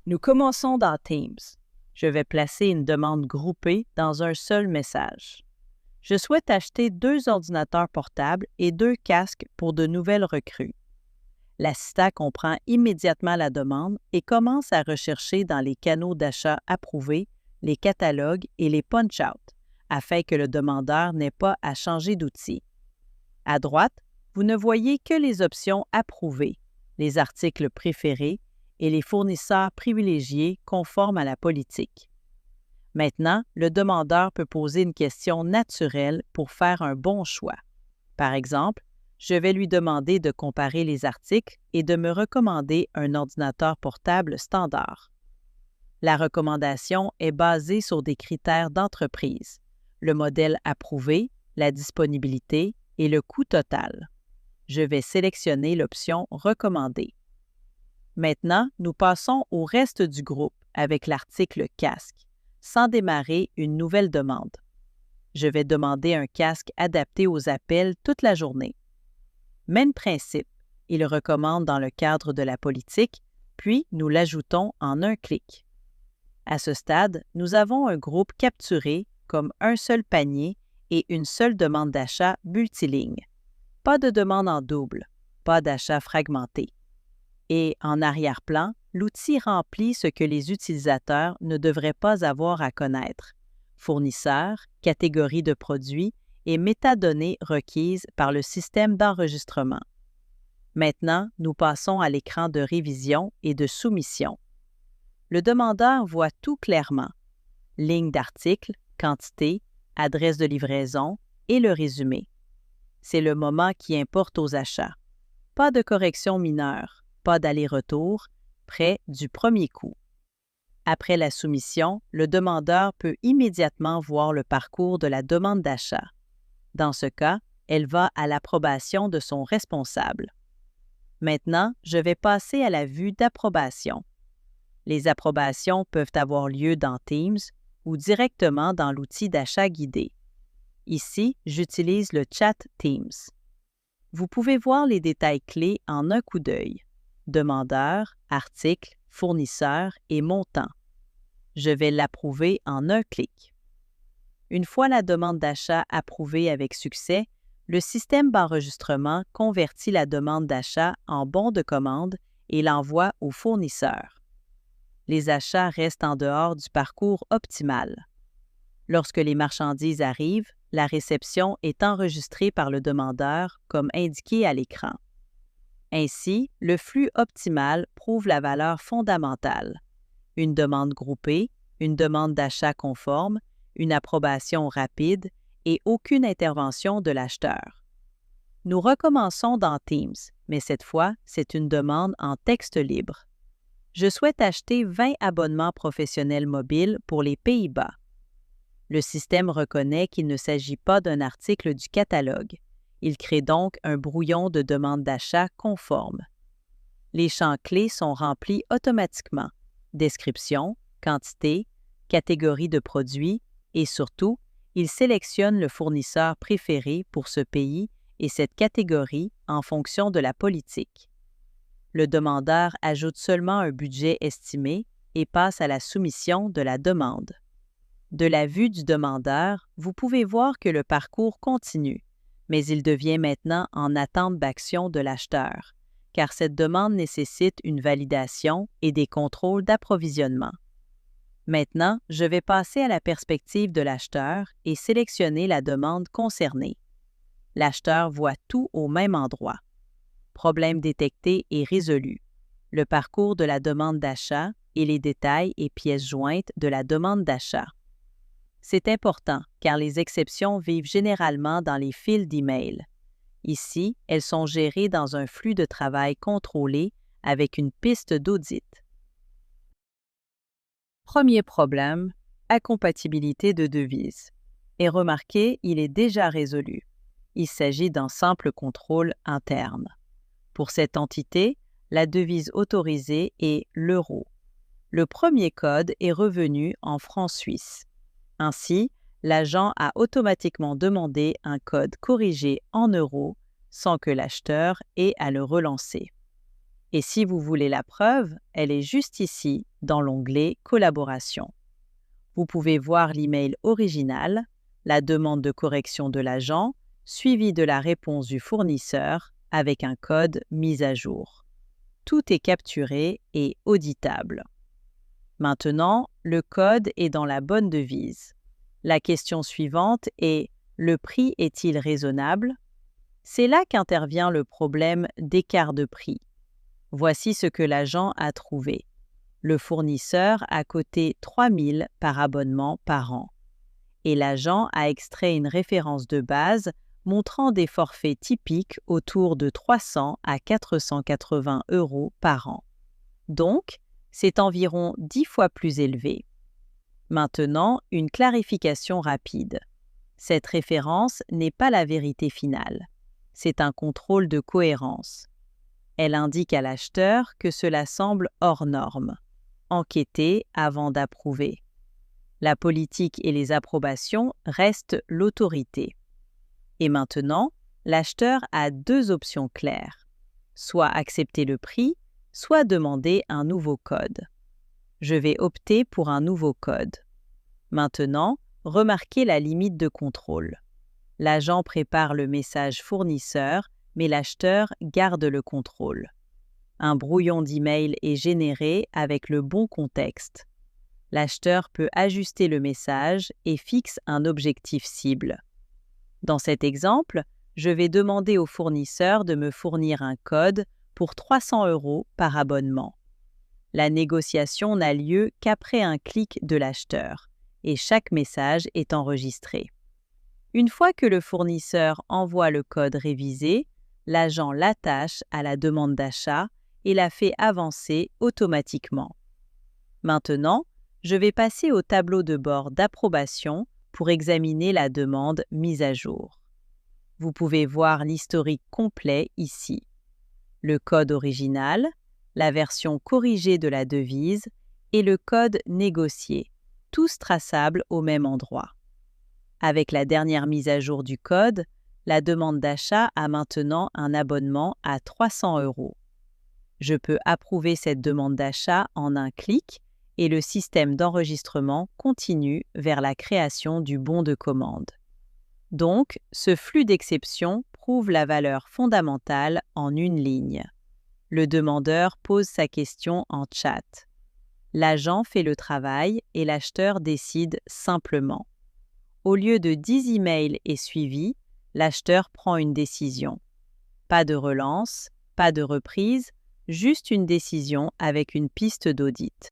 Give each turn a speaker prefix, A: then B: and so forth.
A: Nous commençons dans Teams. Je vais placer une demande groupée dans un seul message. Je souhaite acheter 2 ordinateurs portables et 2 casques pour de nouvelles recrues. L'assistant comprend immédiatement la demande et commence à rechercher dans les canaux d'achat approuvés, les catalogues et les punch-out, afin que le demandeur n'ait pas à changer d'outil. À droite, vous ne voyez que les options approuvées, les articles préférés et les fournisseurs privilégiés conformes à la politique. Maintenant, le demandeur peut poser une question naturelle pour faire un bon choix. Par exemple, je vais lui demander de comparer les articles et de me recommander un ordinateur portable standard. La recommandation est basée sur des critères d'entreprise, le modèle approuvé, la disponibilité et le coût total. Je vais sélectionner l'option « Recommander ». Maintenant, nous passons au reste du groupe avec l'article « Casque », sans démarrer une nouvelle demande. Je vais demander un casque adapté aux appels toute la journée. Même principe, il recommande dans le cadre de la politique, puis nous l'ajoutons en un clic. À ce stade, nous avons un groupe capturé comme un seul panier et une seule demande d'achat multiligne. Pas de demande en double, pas d'achat fragmenté. Et en arrière-plan, l'outil remplit ce que les utilisateurs ne devraient pas avoir à connaître: fournisseurs, catégories de produits et métadonnées requises par le système d'enregistrement. Maintenant, nous passons à l'écran de révision et de soumission. Le demandeur voit tout clairement: ligne d'article, quantité, adresse de livraison et le résumé. C'est le moment qui importe aux achats. Pas de correction mineure, pas d'aller-retour, prêt du premier coup. Après la soumission, le demandeur peut immédiatement voir le parcours de la demande d'achat. Dans ce cas, elle va à l'approbation de son responsable. Maintenant, je vais passer à la vue d'approbation. Les approbations peuvent avoir lieu dans Teams ou directement dans l'outil d'achat guidé. Ici, j'utilise le chat Teams. Vous pouvez voir les détails clés en un coup d'œil: demandeur, article, fournisseur et montant. Je vais l'approuver en un clic. Une fois la demande d'achat approuvée avec succès, le système d'enregistrement convertit la demande d'achat en bon de commande et l'envoie au fournisseur. Les achats restent en dehors du parcours optimal. Lorsque les marchandises arrivent, la réception est enregistrée par le demandeur comme indiqué à l'écran. Ainsi, le flux optimal prouve la valeur fondamentale: une demande groupée, une demande d'achat conforme, une approbation rapide et aucune intervention de l'acheteur. Nous recommençons dans Teams, mais cette fois, c'est une demande en texte libre. Je souhaite acheter 20 abonnements professionnels mobiles pour les Pays-Bas. Le système reconnaît qu'il ne s'agit pas d'un article du catalogue. Il crée donc un brouillon de demande d'achat conforme. Les champs clés sont remplis automatiquement: description, quantité, catégorie de produits et surtout, il sélectionne le fournisseur préféré pour ce pays et cette catégorie en fonction de la politique. Le demandeur ajoute seulement un budget estimé et passe à la soumission de la demande. De la vue du demandeur, vous pouvez voir que le parcours continue, mais il devient maintenant en attente d'action de l'acheteur, car cette demande nécessite une validation et des contrôles d'approvisionnement. Maintenant, je vais passer à la perspective de l'acheteur et sélectionner la demande concernée. L'acheteur voit tout au même endroit. Problème détecté et résolu. Le parcours de la demande d'achat et les détails et pièces jointes de la demande d'achat. C'est important car les exceptions vivent généralement dans les fils d'email. Ici, elles sont gérées dans un flux de travail contrôlé avec une piste d'audit. Premier problème, incompatibilité de devises. Et remarquez, il est déjà résolu. Il s'agit d'un simple contrôle interne. Pour cette entité, la devise autorisée est l'euro. Le premier code est revenu en francs suisses. Ainsi, l'agent a automatiquement demandé un code corrigé en euros sans que l'acheteur ait à le relancer. Et si vous voulez la preuve, elle est juste ici, dans l'onglet « Collaboration ». Vous pouvez voir l'email original, la demande de correction de l'agent, suivie de la réponse du fournisseur avec un code mis à jour. Tout est capturé et auditable. Maintenant, le code est dans la bonne devise. La question suivante est « Le prix est-il raisonnable ?» C'est là qu'intervient le problème d'écart de prix. Voici ce que l'agent a trouvé. Le fournisseur a coté 3 000 par abonnement par an. Et l'agent a extrait une référence de base montrant des forfaits typiques autour de 300 à 480 € par an. Donc, c'est environ 10 fois plus élevé. Maintenant, une clarification rapide. Cette référence n'est pas la vérité finale. C'est un contrôle de cohérence. Elle indique à l'acheteur que cela semble hors norme. Enquêter avant d'approuver. La politique et les approbations restent l'autorité. Et maintenant, l'acheteur a deux options claires. Soit accepter le prix, soit demander un nouveau code. Je vais opter pour un nouveau code. Maintenant, remarquez la limite de contrôle. L'agent prépare le message fournisseur, mais l'acheteur garde le contrôle. Un brouillon d'email est généré avec le bon contexte. L'acheteur peut ajuster le message et fixe un objectif cible. Dans cet exemple, je vais demander au fournisseur de me fournir un code pour 300 € par abonnement. La négociation n'a lieu qu'après un clic de l'acheteur et chaque message est enregistré. Une fois que le fournisseur envoie le code révisé, l'agent l'attache à la demande d'achat et la fait avancer automatiquement. Maintenant, je vais passer au tableau de bord d'approbation pour examiner la demande mise à jour. Vous pouvez voir l'historique complet ici. Le code original, la version corrigée de la devise et le code négocié, tous traçables au même endroit. Avec la dernière mise à jour du code, la demande d'achat a maintenant un abonnement à 300 €. Je peux approuver cette demande d'achat en un clic et le système d'enregistrement continue vers la création du bon de commande. Donc, ce flux d'exception prouve la valeur fondamentale en une ligne. Le demandeur pose sa question en chat. L'agent fait le travail et l'acheteur décide simplement. Au lieu de 10 emails et suivis, l'acheteur prend une décision. Pas de relance, pas de reprise, juste une décision avec une piste d'audit.